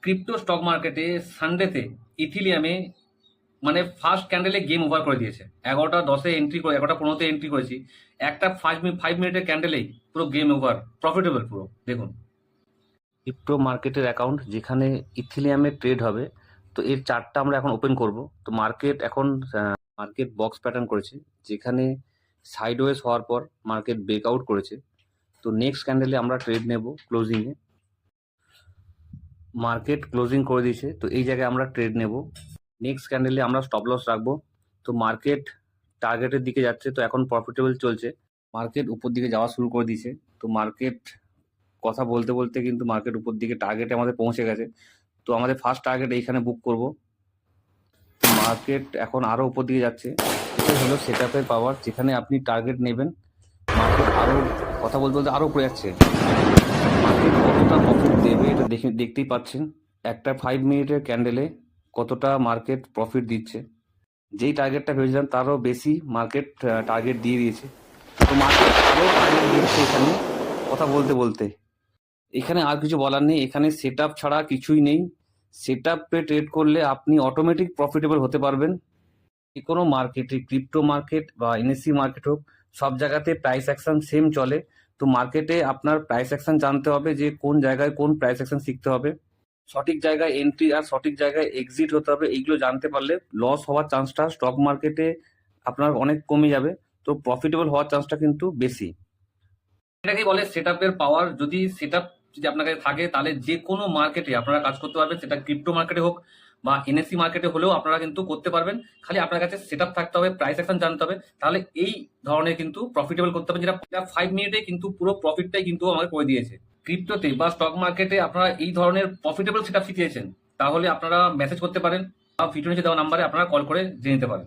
Crypto stock মার্কেটে সানডেতে ইথিলিয়ামে মানে first ক্যান্ডেলে game over করে দিয়েছে। 11টা 10-এ এন্ট্রি করে 11টা 15-তে এন্ট্রি করেছি, একটা 5 মিনিটের ক্যান্ডেলেই পুরো গেম ওভার, প্রফিটেবল পুরো। দেখুন, ক্রিপ্টো মার্কেটের অ্যাকাউন্ট যেখানে ইথিলিয়ামে ট্রেড হবে, তো এর চার্টটা আমরা এখন ওপেন করব। তো মার্কেট এখন মার্কেট বক্স প্যাটার্ন করেছে, যেখানে সাইডওয়েজ হওয়ার পর মার্কেট ব্রেকআউট করেছে। তো নেক্সট ক্যান্ডেলে আমরা ট্রেড নেব ক্লোজিংয়ে। মার্কেট ক্লোজিং করে দিয়েছে, তো এই জায়গায় আমরা ট্রেড নেব। নেক্সট ক্যান্ডেলে আমরা স্টপ লস রাখবো। তো মার্কেট টার্গেটের দিকে যাচ্ছে, তো এখন প্রফিটেবল চলছে। মার্কেট উপর দিকে যাওয়া শুরু করে দিয়েছে। তো মার্কেট কথা বলতে বলতে কিন্তু মার্কেট উপর দিকে টার্গেটে আমাদের পৌঁছে গেছে। তো আমাদের ফার্স্ট টার্গেট এইখানে বুক করব। তো মার্কেট এখন আরো উপর দিকে যাচ্ছে। এটা হলো সেটআপের পাওয়ার, যেখানে আপনি টার্গেট নেবেন, মার্কেট আরো কথা বলতে বলতে আরো উপরে যাচ্ছে। মার্কেট কতটা প্রফিট দেবে এটা দেখতেই পাচ্ছেন। একটা 5 মিনিটের ক্যান্ডেলে কতটা মার্কেট প্রফিট দিচ্ছে। যেই টার্গেটটা ভেবেছিলাম তারও বেশি মার্কেট টার্গেট দিয়ে দিয়েছে। তো মার্কেট আরও টার্গেট দিচ্ছে এখানে কথা বলতে বলতে। এখানে আর কিছু বলার নেই, এখানে সেট আপ ছাড়া কিছুই নেই। সেট আপে ট্রেড করলে আপনি অটোমেটিক প্রফিটেবল হতে পারবেন। যে কোনো মার্কেটে, ক্রিপ্টো মার্কেট বা এনএসসি মার্কেট হোক, সব জায়গাতে প্রাইস অ্যাকশন সেম চলে। তো মার্কেটে আপনার প্রাইস অ্যাকশন জানতে হবে, যে কোন জায়গায় কোন প্রাইস অ্যাকশন শিখতে হবে, সঠিক জায়গায় এন্ট্রি আর সঠিক জায়গায় এক্সিট হতে হবে। এইগুলো জানতে পারলে লস হওয়ার চান্সটা স্টক মার্কেটে আপনার অনেক কমে যাবে। তো প্রফিটেবল হওয়ার চান্সটা কিন্তু বেশি। এটাকেই বলে সেটআপের পাওয়ার। যদি সেটআপ যদি আপনার কাছে থাকে, তাহলে যে কোনো মার্কেটে আপনারা কাজ করতে পারবেন। সেটা ক্রিপ্টো মার্কেটে হোক বা এনএসসি মার্কেটে হলেও আপনারা কিন্তু করতে পারবেন। খালি আপনার কাছে সেটআপ থাকতে হবে, প্রাইস অ্যাকশন জানতে হবে, তাহলে এই ধরনের কিন্তু প্রফিটেবল করতে পারবেন। যেটা 5 মিনিটে কিন্তু পুরো প্রফিটটাই কিন্তু আমাকে করে দিয়েছে। ক্রিপ্টোতে বা স্টক মার্কেটে আপনারা এই ধরনের প্রফিটেবল সেটআপ শিখিয়েছেন, তাহলে আপনারা মেসেজ করতে পারেন বা ভিডিও নিচে দেওয়া নাম্বারে আপনারা কল করে জেনে নিতে পারেন।